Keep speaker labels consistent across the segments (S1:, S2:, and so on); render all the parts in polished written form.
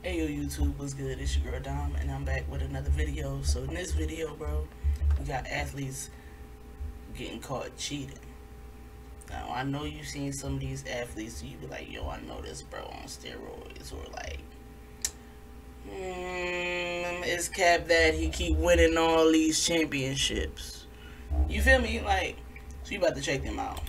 S1: Hey yo YouTube, what's good? It's your girl Dom and I'm back with another video. So in this video, bro, we got athletes getting caught cheating. Now I know you've seen some of these athletes, so you be like, yo, I know this bro on steroids, or like it's cap that he keep winning all these championships. You feel me? Like, so you about to check them out.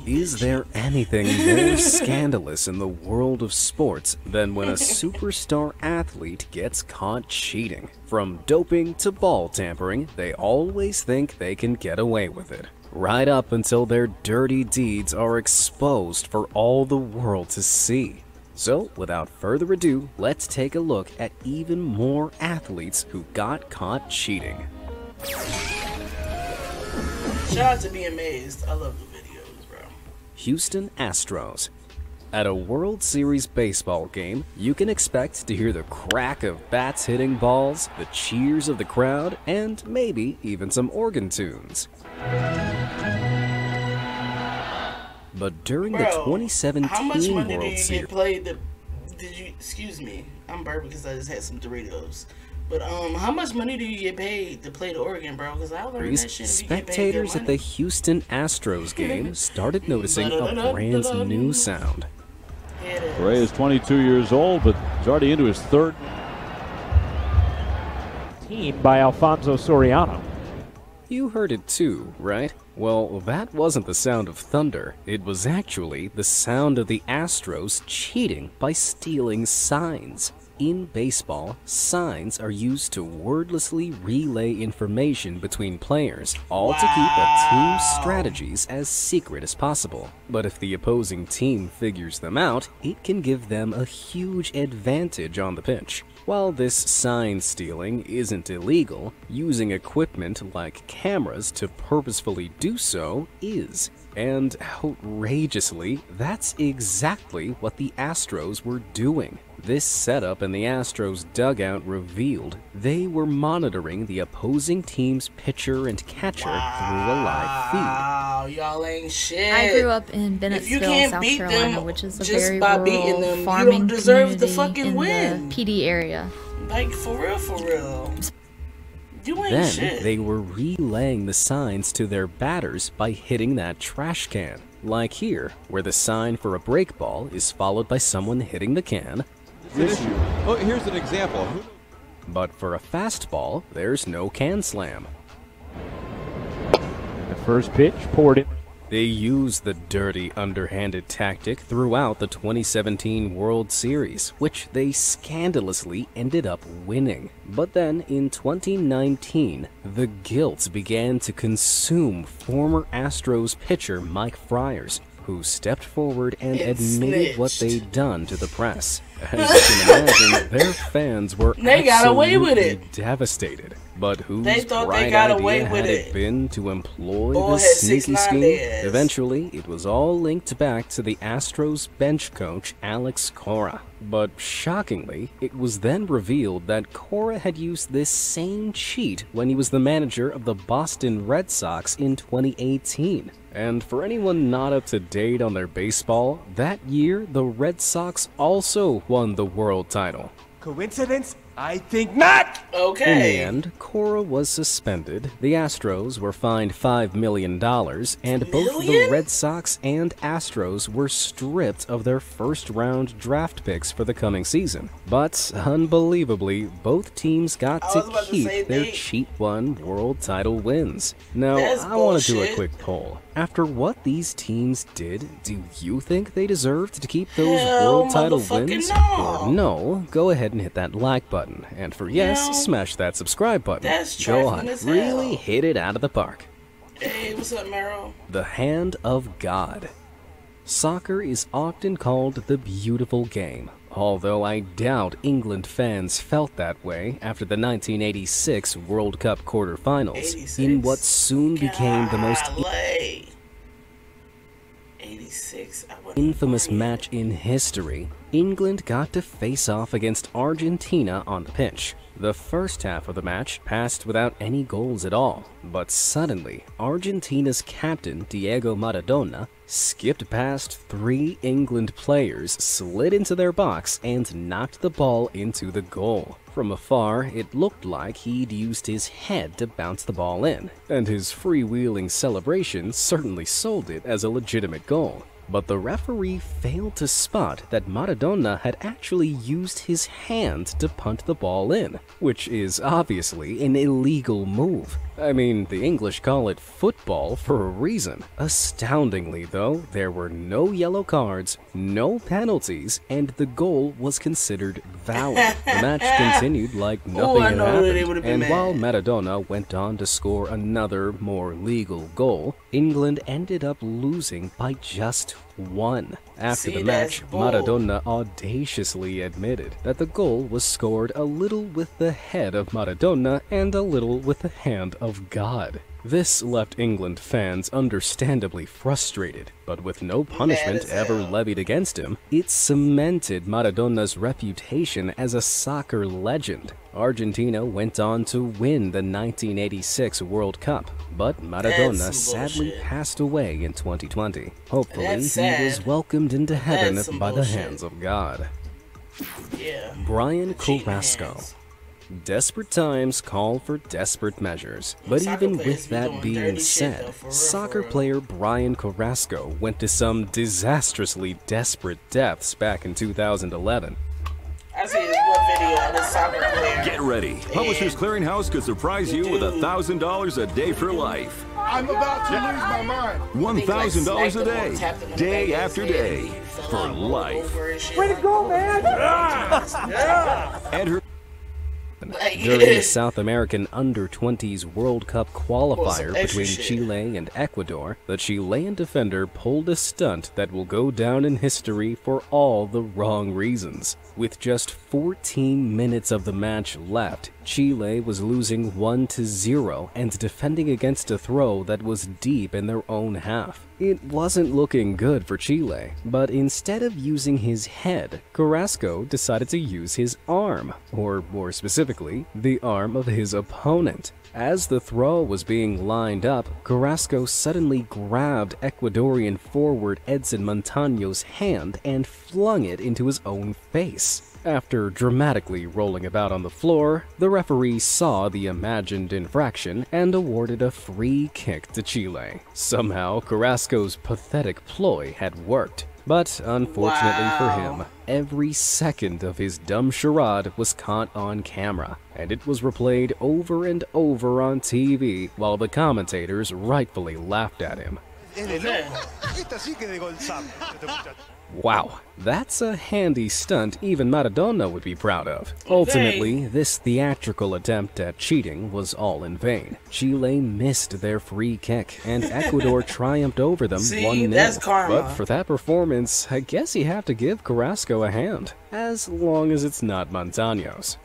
S2: Is there anything more scandalous in the world of sports than when a superstar athlete gets caught cheating? From doping to ball tampering, they always think they can get away with it. Right up until their dirty deeds are exposed for all the world to see. So, without further ado, let's take a look at even more athletes who got caught cheating.
S1: Shout out to Be Amazed. I love the videos, bro.
S2: Houston Astros. At a World Series baseball game, you can expect to hear the crack of bats hitting balls, the cheers of the crowd, and maybe even some organ tunes. But during the 2017
S1: how much money
S2: World
S1: did you
S2: Series,
S1: get played? Excuse me, I'm burping because I just had some Doritos. But how much money do you get paid to play the organ, bro? Because I learned that shit.
S2: Spectators at the Houston Astros game started noticing a brand new sound.
S3: Ray is 22 years old, but he's already into his third
S4: team by Alfonso Soriano.
S2: You heard it too, right? Well, that wasn't the sound of thunder. It was actually the sound of the Astros cheating by stealing signs. In baseball, signs are used to wordlessly relay information between players, all to keep a team's strategies as secret as possible. But if the opposing team figures them out, it can give them a huge advantage on the pitch. While this sign stealing isn't illegal, using equipment like cameras to purposefully do so is. And outrageously, that's exactly what the Astros were doing. This setup in the Astros dugout revealed they were monitoring the opposing team's pitcher and catcher through a live feed.
S1: Wow, y'all ain't shit.
S5: I grew up in Bennettsville, South Carolina, which is a very rural farming community in the PD area.
S1: Like, for real. You ain't
S2: Then
S1: shit.
S2: they were relaying the signs to their batters by hitting that trash can. Like here, where the sign for a break ball is followed by someone hitting the can.
S3: Oh, here's an example.
S2: But for a fastball, there's no can slam.
S4: The first pitch poured in.
S2: They used the dirty, underhanded tactic throughout the 2017 World Series, which they scandalously ended up winning. But then, in 2019, the guilt began to consume former Astros pitcher Mike Friars, who stepped forward and admitted what they'd done to the press. As you can imagine, their fans were absolutely devastated. But whose bright idea had it been to employ this sneaky scheme? Eventually, it was all linked back to the Astros bench coach Alex Cora. But shockingly, it was then revealed that Cora had used this same cheat when he was the manager of the Boston Red Sox in 2018. And for anyone not up to date on their baseball, that year the Red Sox also won the world title.
S6: Coincidence? I think not!
S1: Okay.
S2: In the end, Cora was suspended, the Astros were fined $5 million, and both the Red Sox and Astros were stripped of their first-round draft picks for the coming season. But, unbelievably, both teams got to keep their cheat-won world title wins. Now, I want to do a quick poll. After what these teams did, do you think they deserved to keep those world title wins? Or no, go ahead and hit that like button. And for yes, smash that subscribe button. Go on, really hit it out of the park.
S1: Hey, what's up, Maro?
S2: The hand of God. Soccer is often called the beautiful game, although I doubt England fans felt that way after the 1986 World Cup quarterfinals, in what soon became the most infamous match in history. England got to face off against Argentina on the pitch. The first half of the match passed without any goals at all, but suddenly, Argentina's captain Diego Maradona skipped past 3 England players, slid into their box, and knocked the ball into the goal. From afar, it looked like he'd used his head to bounce the ball in, and his freewheeling celebration certainly sold it as a legitimate goal. But the referee failed to spot that Maradona had actually used his hand to punt the ball in, which is obviously an illegal move. I mean, the English call it football for a reason. Astoundingly, though, there were no yellow cards, no penalties, and the goal was considered valid. The match continued like nothing had happened, and while Maradona went on to score another, more legal goal, England ended up losing by just 1. After the match, Maradona audaciously admitted that the goal was scored a little with the head of Maradona and a little with the hand of God. This left England fans understandably frustrated, but with no punishment ever levied against him, it cemented Maradona's reputation as a soccer legend. Argentina went on to win the 1986 World Cup, but Maradona sadly passed away in 2020. Hopefully, he was welcomed into heaven by the hands of God. Brian Carosco. Desperate times call for desperate measures, but even with that being said, soccer player Brian Carosco went to some disastrously desperate depths back in 2011.
S1: I see this one video of this soccer player.
S7: Get ready. Publishers Clearinghouse could surprise you with $1,000 a day for life.
S6: I'm about to lose my mind.
S7: $1,000 a day, day after day, for life.
S6: Way to go, man!
S7: And her
S2: during the South American Under-20s World Cup qualifier between Chile and Ecuador, the Chilean defender pulled a stunt that will go down in history for all the wrong reasons. With just 14 minutes of the match left, Chile was losing 1-0 and defending against a throw that was deep in their own half. It wasn't looking good for Chile, but instead of using his head, Carosco decided to use his arm, or more specifically, the arm of his opponent. As the throw was being lined up, Carosco suddenly grabbed Ecuadorian forward Edson Montaño's hand and flung it into his own face. After dramatically rolling about on the floor, the referee saw the imagined infraction and awarded a free kick to Chile. Somehow, Carrasco's pathetic ploy had worked. But unfortunately for him, every second of his dumb charade was caught on camera, and it was replayed over and over on TV while the commentators rightfully laughed at him. Wow, that's a handy stunt even Maradona would be proud of. Ultimately, this theatrical attempt at cheating was all in vain. Chile missed their free kick, and Ecuador triumphed over them 1-0. But for that performance, I guess you have to give Carosco a hand, as long as it's not Montaño's.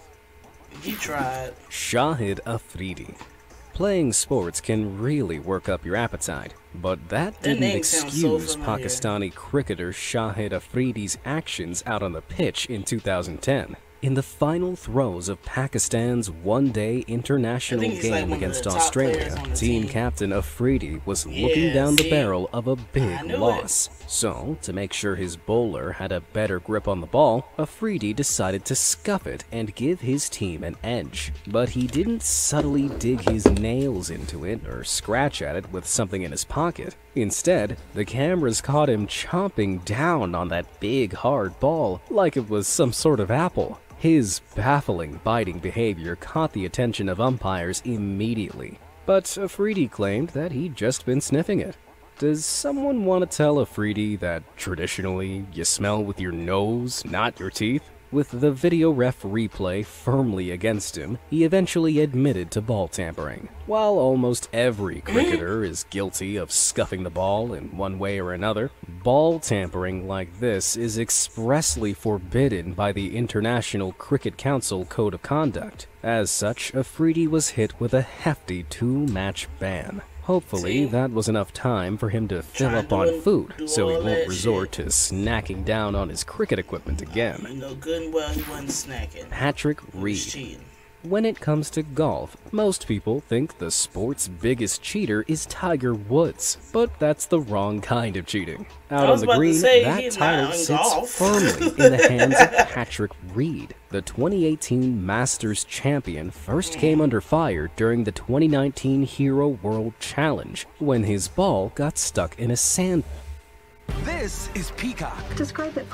S1: He tried.
S2: Shahid Afridi. Playing sports can really work up your appetite, but that didn't excuse Pakistani cricketer Shahid Afridi's actions out on the pitch in 2010. In the final throes of Pakistan's one-day international game against Australia, team captain Afridi was looking down the barrel of a big loss. So, to make sure his bowler had a better grip on the ball, Afridi decided to scuff it and give his team an edge. But he didn't subtly dig his nails into it or scratch at it with something in his pocket. Instead, the cameras caught him chomping down on that big hard ball like it was some sort of apple. His baffling biting behavior caught the attention of umpires immediately, but Afridi claimed that he'd just been sniffing it. Does someone want to tell Afridi that traditionally you smell with your nose, not your teeth? With the video ref replay firmly against him, he eventually admitted to ball tampering. While almost every cricketer is guilty of scuffing the ball in one way or another, ball tampering like this is expressly forbidden by the International Cricket Council Code of Conduct. As such, Afridi was hit with a hefty 2-match ban. Hopefully, that was enough time for him to fill up on food, so he won't resort to snacking down on his cricket equipment again.
S1: You know good and well he wasn't snacking.
S2: Patrick Reed. When it comes to golf, most people think the sport's biggest cheater is Tiger Woods, but that's the wrong kind of cheating. Out on the green, that title sits firmly in the hands of Patrick Reed. The 2018 Masters champion first came under fire during the 2019 Hero World Challenge when his ball got stuck in a sand.
S8: This is Peacock.
S9: Describe it.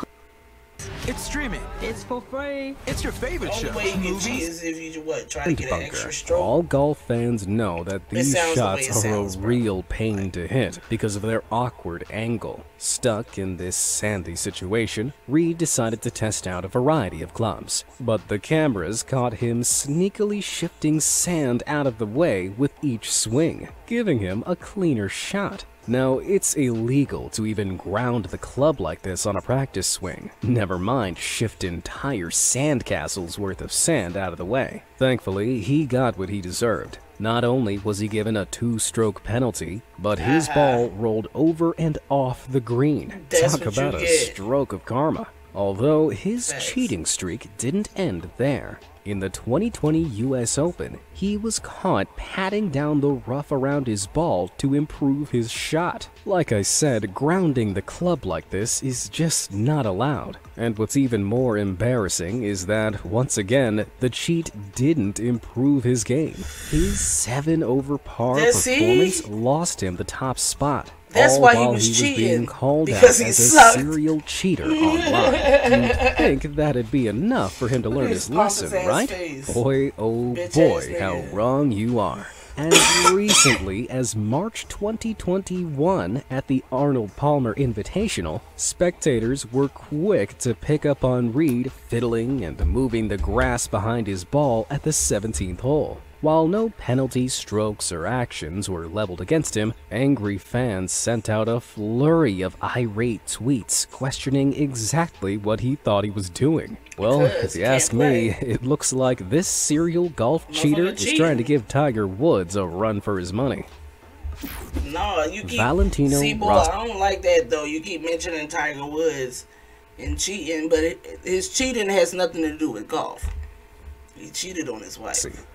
S8: It's streaming.
S9: It's for free.
S8: It's your favorite show.
S1: The only way you can cheat is if you try to get an extra stroke.
S2: All golf fans know that these shots are a real pain to hit because of their awkward angle. Stuck in this sandy situation, Reed decided to test out a variety of clubs, but the cameras caught him sneakily shifting sand out of the way with each swing, giving him a cleaner shot. Now, it's illegal to even ground the club like this on a practice swing, never mind shift entire sandcastles worth of sand out of the way. Thankfully, he got what he deserved. Not only was he given a 2-stroke penalty, but his ball rolled over and off the green. Talk about a stroke of karma. Although his cheating streak didn't end there. In the 2020 US Open, he was caught patting down the rough around his ball to improve his shot. Like I said, grounding the club like this is just not allowed. And what's even more embarrassing is that, once again, the cheat didn't improve his game. His 7 over par performance lost him the top spot.
S1: That's
S2: all
S1: why
S2: while
S1: he was cheating,
S2: being called out
S1: because
S2: as a serial cheater online. You'd think that'd be enough for him to learn his lesson, right? Boy, oh boy, how wrong you are. As recently as March 2021 at the Arnold Palmer Invitational, spectators were quick to pick up on Reed fiddling and moving the grass behind his ball at the 17th hole. While no penalties, strokes, or actions were leveled against him, angry fans sent out a flurry of irate tweets questioning exactly what he thought he was doing. Well, if you ask me, it looks like this serial golf cheater is trying to give Tiger Woods a run for his money.
S1: No, you keep...
S2: Valentino
S1: Rossi. I don't like that, though. You keep mentioning Tiger Woods and cheating, but his cheating has nothing to do with golf. He cheated on his wife.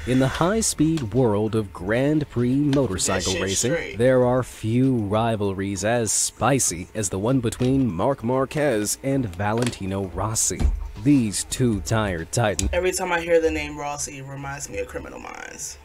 S2: In the high-speed world of Grand Prix motorcycle racing, there are few rivalries as spicy as the one between Marc Marquez and Valentino Rossi. These two tired titans...
S1: Every time I hear the name Rossi, it reminds me of Criminal Minds.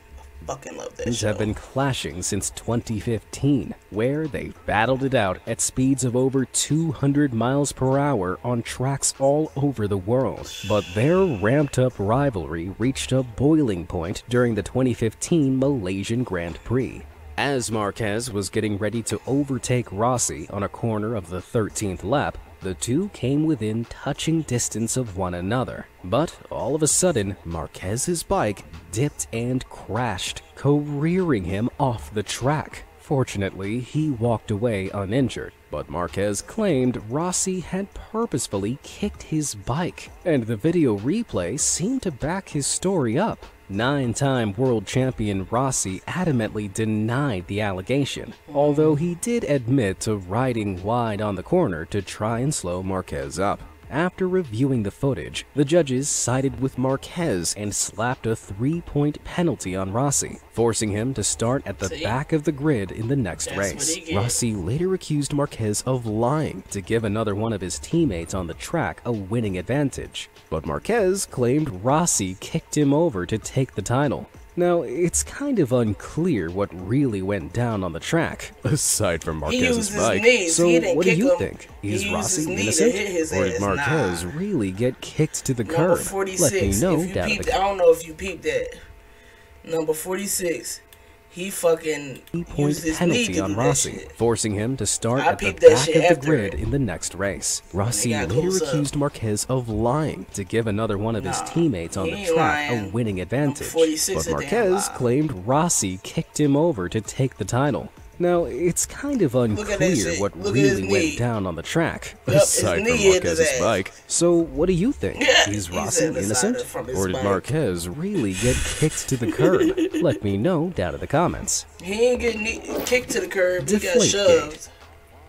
S1: Fucking love that show.
S2: ...have been clashing since 2015, where they've battled it out at speeds of over 200 miles per hour on tracks all over the world. But their ramped-up rivalry reached a boiling point during the 2015 Malaysian Grand Prix. As Marquez was getting ready to overtake Rossi on a corner of the 13th lap, the two came within touching distance of one another. But all of a sudden, Marquez's bike dipped and crashed, careering him off the track. Fortunately, he walked away uninjured, but Marquez claimed Rossi had purposefully kicked his bike, and the video replay seemed to back his story up. 9-time world champion Rossi adamantly denied the allegation, although he did admit to riding wide on the corner to try and slow Marquez up. After reviewing the footage, the judges sided with Marquez and slapped a 3-point penalty on Rossi, forcing him to start at the back of the grid in the next race. Rossi later accused Marquez of lying to give another one of his teammates on the track a winning advantage, but Marquez claimed Rossi kicked him over to take the title. Now, it's kind of unclear what really went down on the track, aside from Marquez's bike. So what do you think? Is Rossi innocent? Or did Marquez really get kicked to the curb? Let me know down in the comments.
S1: I don't know if you peeped that. Number 46. He fucking used his knee to
S2: on Rossi, forcing him to start at the back of the grid in the next race. Rossi later accused Marquez of lying to give another one of his teammates on the track a winning advantage, but Marquez claimed Rossi kicked him over to take the title. Now, it's kind of unclear what really went down on the track, aside from Marquez's bike. So, what do you think? Is Rossi innocent? Or did Marquez really get kicked to the curb? Let me know down in the comments.
S1: He ain't getting kicked to the curb, he got shoved.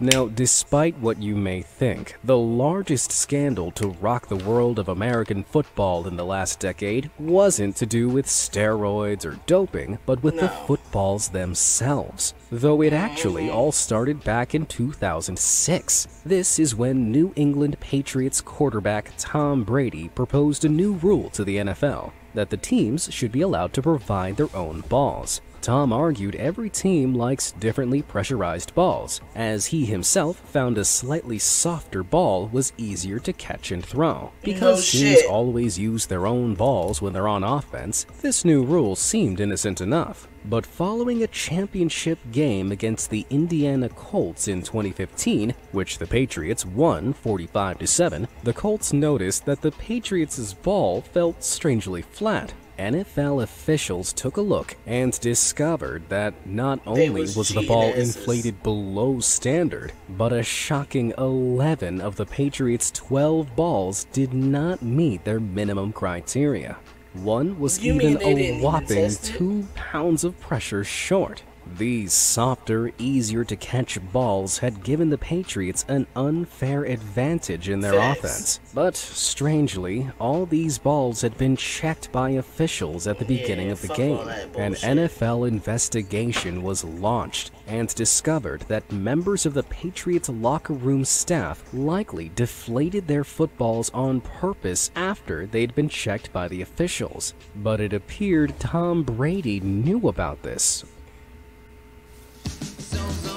S2: Now, despite what you may think, the largest scandal to rock the world of American football in the last decade wasn't to do with steroids or doping, but with the footballs themselves. Though it actually all started back in 2006. This is when New England Patriots quarterback Tom Brady proposed a new rule to the NFL, that the teams should be allowed to provide their own balls. Tom argued every team likes differently pressurized balls, as he himself found a slightly softer ball was easier to catch and throw. Because teams always use their own balls when they're on offense, this new rule seemed innocent enough. But following a championship game against the Indiana Colts in 2015, which the Patriots won 45-7, the Colts noticed that the Patriots' ball felt strangely flat. NFL officials took a look and discovered that not only was the ball inflated below standard, but a shocking 11 of the Patriots' 12 balls did not meet their minimum criteria. One was even a whopping 2 pounds of pressure short. These softer, easier-to-catch balls had given the Patriots an unfair advantage in their offense. But, strangely, all these balls had been checked by officials at the beginning of the game. An NFL investigation was launched and discovered that members of the Patriots locker room staff likely deflated their footballs on purpose after they'd been checked by the officials. But it appeared Tom Brady knew about this.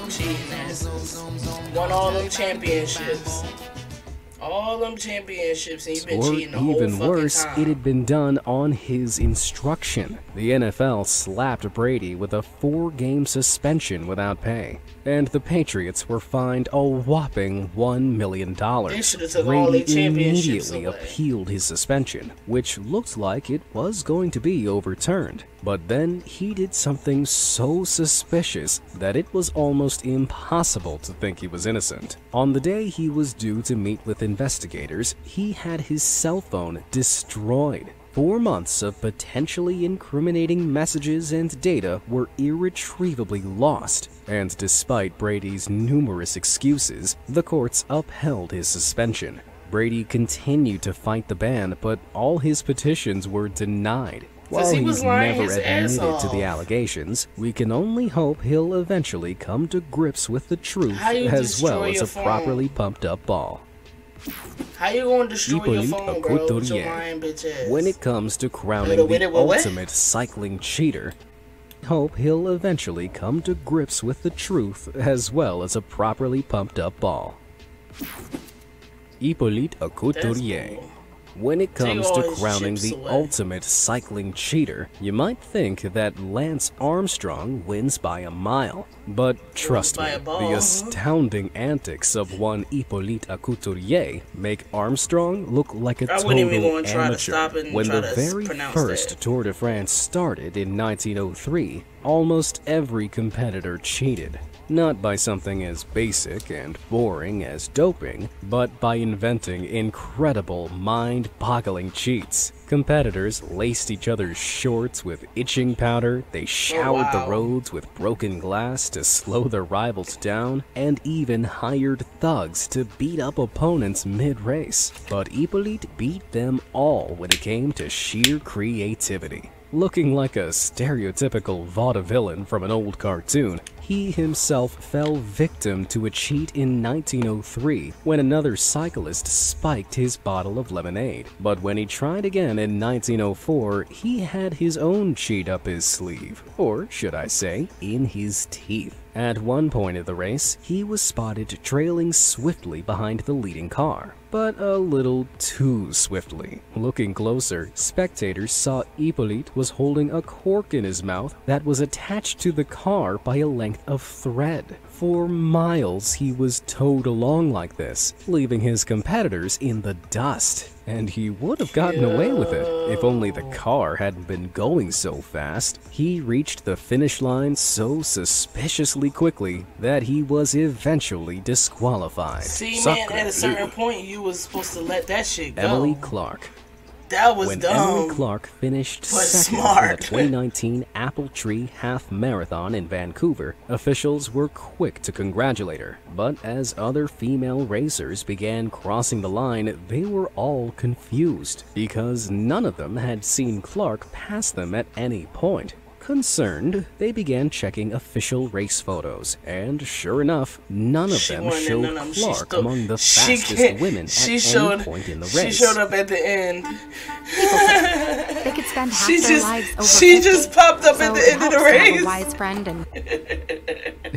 S1: Cheating asses. Won all them championships. All them championships, and you've been cheating the whole fucking time.
S2: Or even worse, it had been done on his instruction. The NFL slapped Brady with a 4-game suspension without pay, and the Patriots were fined a whopping $1 million. Brady immediately appealed his suspension, which looked like it was going to be overturned. But then he did something so suspicious that it was almost impossible to think he was innocent. On the day he was due to meet with investigators, he had his cell phone destroyed. 4 months of potentially incriminating messages and data were irretrievably lost, and despite Brady's numerous excuses, the courts upheld his suspension. Brady continued to fight the ban, but all his petitions were denied. While he's never admitted to the allegations, we can only hope he'll eventually come to grips with the truth as well as a properly pumped up ball.
S1: How you gonna destroy your phone, bro, with your lying bitch ass?
S2: When it comes to crowning the ultimate cycling cheater, hope he'll eventually come to grips with the truth as well as a properly pumped up ball. Hippolyte Couturier. When it comes to crowning the ultimate cycling cheater, you might think that Lance Armstrong wins by a mile. But trust me, the astounding antics of one Hippolyte Couturier make Armstrong look like a total amateur. When the very first Tour de France started in 1903, almost every competitor cheated. Not by something as basic and boring as doping, but by inventing incredible, mind-boggling cheats. Competitors laced each other's shorts with itching powder, they showered the roads with broken glass to slow their rivals down, and even hired thugs to beat up opponents mid-race. But Hippolyte beat them all when it came to sheer creativity. Looking like a stereotypical vaudevillain from an old cartoon, he himself fell victim to a cheat in 1903 when another cyclist spiked his bottle of lemonade. But when he tried again in 1904, he had his own cheat up his sleeve, or should I say, in his teeth. At one point of the race, he was spotted trailing swiftly behind the leading car, but a little too swiftly. Looking closer, spectators saw Hippolyte was holding a cork in his mouth that was attached to the car by a length of thread. For miles, he was towed along like this, leaving his competitors in the dust. And he would have gotten away with it if only the car hadn't been going so fast. He reached the finish line so suspiciously quickly that he was eventually disqualified.
S1: See, man, at a certain point, you was supposed to let that shit go.
S2: Emily Clark.
S1: That was
S2: when
S1: dumb.
S2: Emily Clark finished
S1: But
S2: second
S1: smart.
S2: in the 2019 Apple Tree Half Marathon in Vancouver, officials were quick to congratulate her. But as other female racers began crossing the line, they were all confused because none of them had seen Clark pass them at any point. Concerned, they began checking official race photos, and sure enough, none of them showed Clark among the fastest women at any point in the race.
S1: She showed up at the end.
S5: People think they could spend half their lives over 50,
S1: she just popped up at the end of the race.
S5: A wise friend and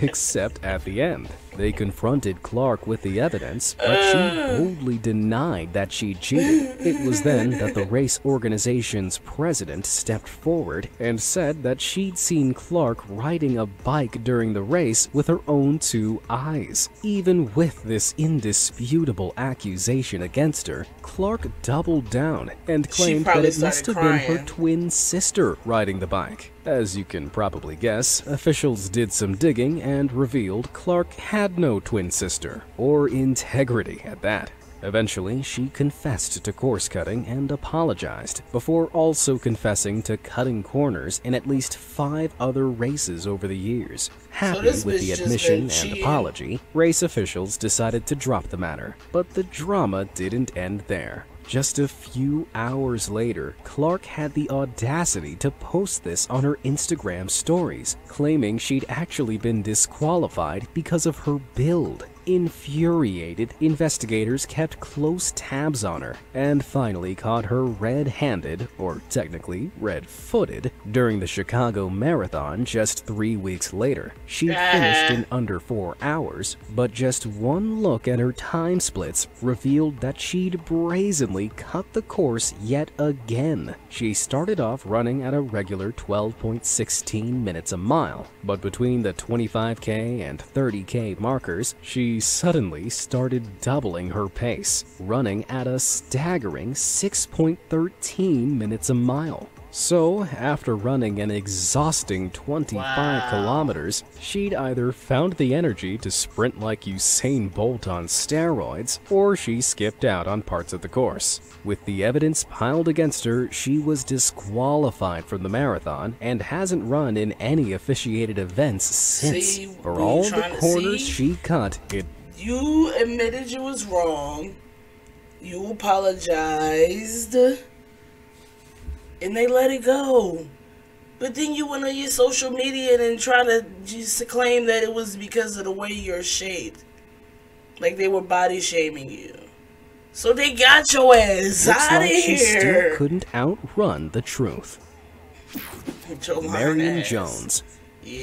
S2: Except at the end. They confronted Clark with the evidence, but she boldly denied that she cheated. It was then that the race organization's president stepped forward and said that she'd seen Clark riding a bike during the race with her own 2 eyes. Even with this indisputable accusation against her, Clark doubled down and claimed that it must have been her twin sister riding the bike. As you can probably guess, officials did some digging and revealed Clark had no twin sister, or integrity at that. Eventually, she confessed to course cutting and apologized, before also confessing to cutting corners in at least 5 other races over the years. Happy with the admission and apology, race officials decided to drop the matter, but the drama didn't end there. Just a few hours later, Clark had the audacity to post this on her Instagram stories, claiming she'd actually been disqualified because of her build. Infuriated, investigators kept close tabs on her and finally caught her red-handed, or technically red-footed, during the Chicago Marathon just 3 weeks later. She finished in under 4 hours, but just one look at her time splits revealed that she'd brazenly cut the course yet again. She started off running at a regular 12.16 minutes a mile, but between the 25K and 30K markers, she suddenly started doubling her pace, running at a staggering 6.13 minutes a mile. So, after running an exhausting 25 kilometers, she'd either found the energy to sprint like Usain Bolt on steroids, or she skipped out on parts of the course. With the evidence piled against her, she was disqualified from the marathon and hasn't run in any officiated events since. For all the corners she cut,
S1: You admitted you was wrong. You apologized. And they let it go. But then you went on your social media and try to just claim that it was because of the way you're shaped. Like they were body shaming you. So they got your ass out of here.
S2: She still couldn't outrun the truth. Marion Jones.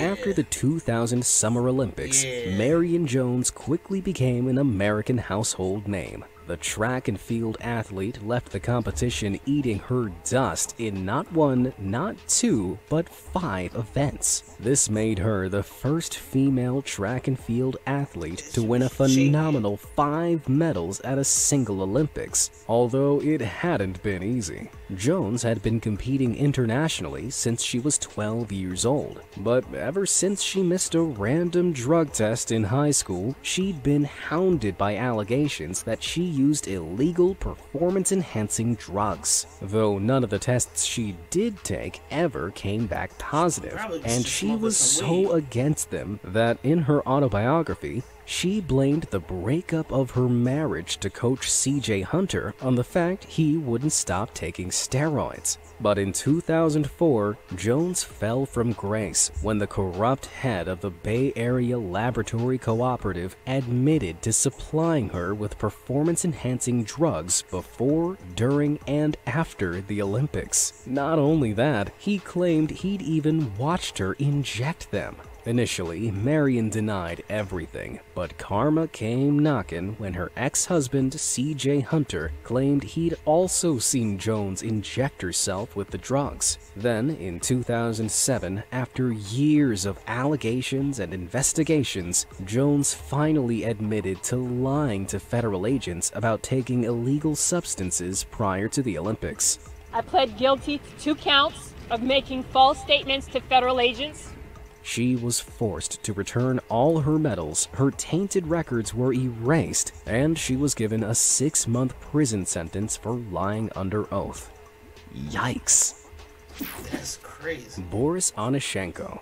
S2: After the 2000 Summer Olympics, Marion Jones quickly became an American household name. The track and field athlete left the competition eating her dust in not 1, not 2, but 5 events. This made her the first female track and field athlete to win a phenomenal 5 medals at a single Olympics, although it hadn't been easy. Jones had been competing internationally since she was 12 years old, but ever since she missed a random drug test in high school, she'd been hounded by allegations that she used illegal performance-enhancing drugs. Though none of the tests she did take ever came back positive, and she was so against them that in her autobiography, she blamed the breakup of her marriage to coach CJ Hunter on the fact he wouldn't stop taking steroids. But in 2004, Jones fell from grace when the corrupt head of the Bay Area Laboratory Cooperative admitted to supplying her with performance-enhancing drugs before, during, and after the Olympics. Not only that, he claimed he'd even watched her inject them. Initially, Marion denied everything, but karma came knocking when her ex-husband, CJ Hunter, claimed he'd also seen Jones inject herself with the drugs. Then, in 2007, after years of allegations and investigations, Jones finally admitted to lying to federal agents about taking illegal substances prior to the Olympics.
S9: I pled guilty to 2 counts of making false statements to federal agents.
S2: She was forced to return all her medals, her tainted records were erased, and she was given a 6-month prison sentence for lying under oath. Yikes.
S1: That's crazy.
S2: Boris Anashenko.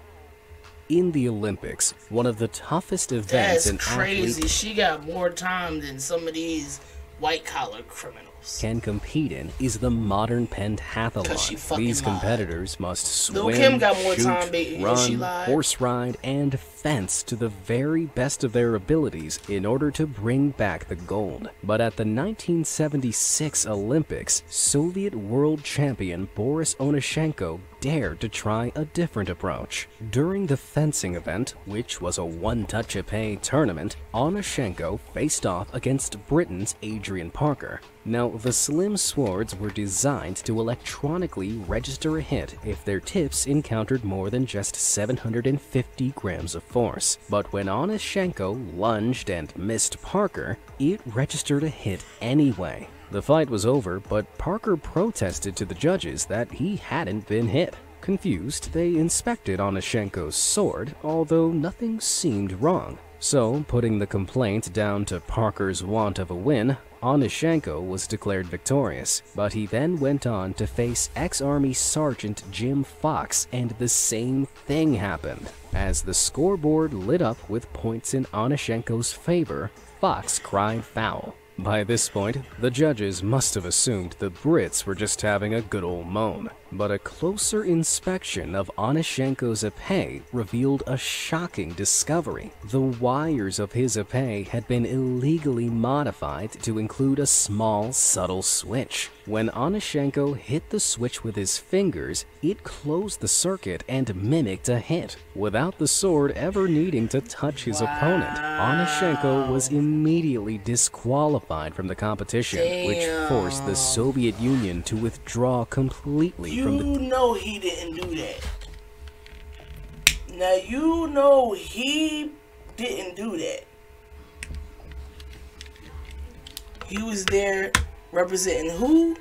S2: In the Olympics, one of the toughest events in
S1: crazy. She got more time than some of these white-collar criminals
S2: can compete in is the modern pentathlon. These competitors must swim, shoot, run, horse ride, and fence to the very best of their abilities in order to bring back the gold. But at the 1976 Olympics, Soviet world champion Boris Anashenko dared to try a different approach. During the fencing event, which was a one-touch-a-pay tournament, Anashenko faced off against Britain's Adrian Parker. Now, the slim swords were designed to electronically register a hit if their tips encountered more than just 750 grams of force. But when Anashenko lunged and missed Parker, it registered a hit anyway. The fight was over, but Parker protested to the judges that he hadn't been hit. Confused, they inspected Anashenko's sword, although nothing seemed wrong. So, putting the complaint down to Parker's want of a win, Anashenko was declared victorious, but he then went on to face ex-Army Sergeant Jim Fox, and the same thing happened. As the scoreboard lit up with points in Anashenko's favor, Fox cried foul. By this point, the judges must have assumed the Brits were just having a good old moan. But a closer inspection of Anashenko's épée revealed a shocking discovery. The wires of his épée had been illegally modified to include a small, subtle switch. When Anashenko hit the switch with his fingers, it closed the circuit and mimicked a hit, without the sword ever needing to touch his opponent. Anashenko was immediately disqualified from the competition, which forced the Soviet Union to withdraw completely.
S1: You know he didn't do that. Now you know he didn't do that. He was there representing who?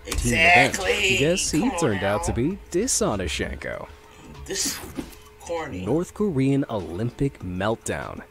S1: Exactly.
S2: Guess he turned out to be Anashenko.
S1: This corny.
S2: North Korean Olympic meltdown.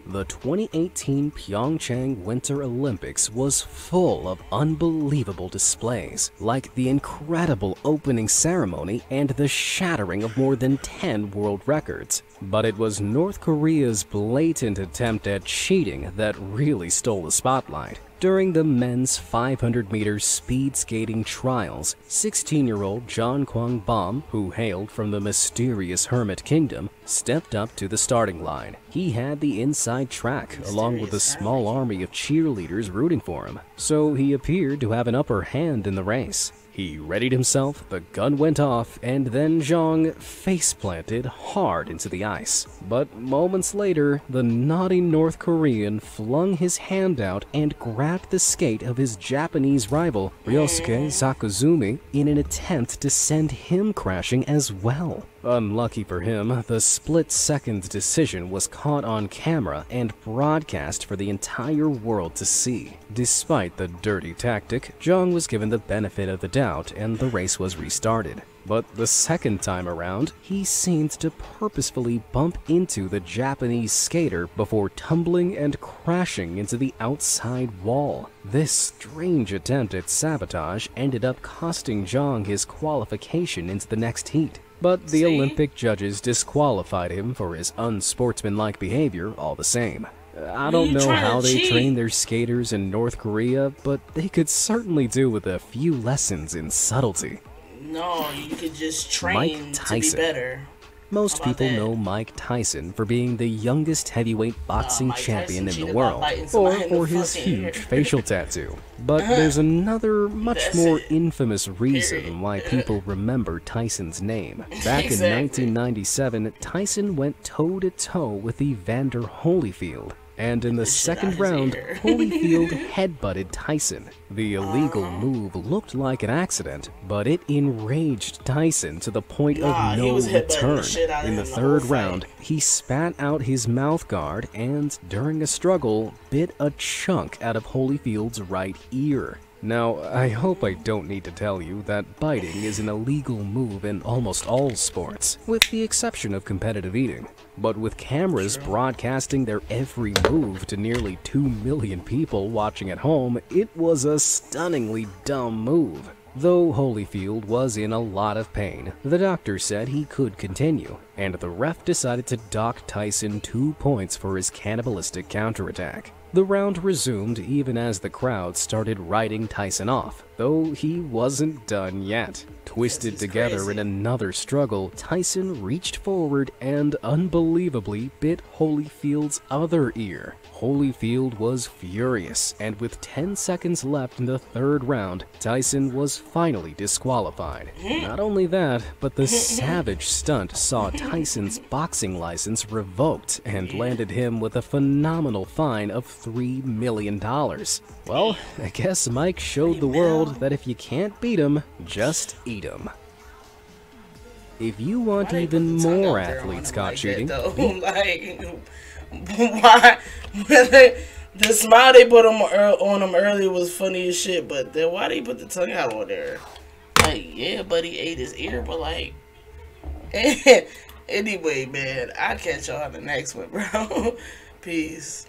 S2: The 2018 Pyeongchang Winter Olympics was full of unbelievable displays, like the incredible opening ceremony and the shattering of more than 10 world records. But it was North Korea's blatant attempt at cheating that really stole the spotlight. During the men's 500-meter speed skating trials, 16-year-old John Kwang-bom, who hailed from the mysterious Hermit Kingdom, stepped up to the starting line. He had the inside track, along with a small army of cheerleaders rooting for him, so he appeared to have an upper hand in the race. He readied himself, the gun went off, and then Zhang face-planted hard into the ice. But moments later, the naughty North Korean flung his hand out and grabbed the skate of his Japanese rival, Ryosuke Sakazumi, in an attempt to send him crashing as well. Unlucky for him, the split-second decision was caught on camera and broadcast for the entire world to see. Despite the dirty tactic, Zhang was given the benefit of the doubt and the race was restarted. But the second time around, he seemed to purposefully bump into the Japanese skater before tumbling and crashing into the outside wall. This strange attempt at sabotage ended up costing Zhang his qualification into the next heat. But the Olympic judges disqualified him for his unsportsmanlike behavior all the same. I don't know how they train their skaters in North Korea, but they could certainly do with a few lessons in subtlety.
S1: No, you could just train to be better.
S2: Most people know Mike Tyson for being the youngest heavyweight boxing champion in the world, or for his huge facial tattoo. But there's another, much more infamous reason why people remember Tyson's name. Back in 1997, Tyson went toe-to-toe with Evander Holyfield. And in the second round, Holyfield headbutted Tyson. The illegal move looked like an accident, but it enraged Tyson to the point of no return. In the third round, he spat out his mouth guard and, during a struggle, bit a chunk out of Holyfield's right ear. Now, I hope I don't need to tell you that biting is an illegal move in almost all sports, with the exception of competitive eating. But with cameras broadcasting their every move to nearly 2 million people watching at home, it was a stunningly dumb move. Though Holyfield was in a lot of pain, the doctor said he could continue, and the ref decided to dock Tyson 2 points for his cannibalistic counterattack. The round resumed even as the crowd started writing Tyson off, though he wasn't done yet. Twisted together in another struggle, Tyson reached forward and unbelievably bit Holyfield's other ear. Holyfield was furious, and with 10 seconds left in the 3rd round, Tyson was finally disqualified. Not only that, but the savage stunt saw Tyson's boxing license revoked and landed him with a phenomenal fine of $3 million. Well, I guess Mike showed the world that if you can't beat him, just eat him. If you want even more athletes caught cheating,
S1: why? The smile they put on him earlier was funny as shit, but then why they put the tongue out on there? Like, yeah, buddy ate his ear, but like, anyway, man, I'll catch y'all on the next one, bro. Peace.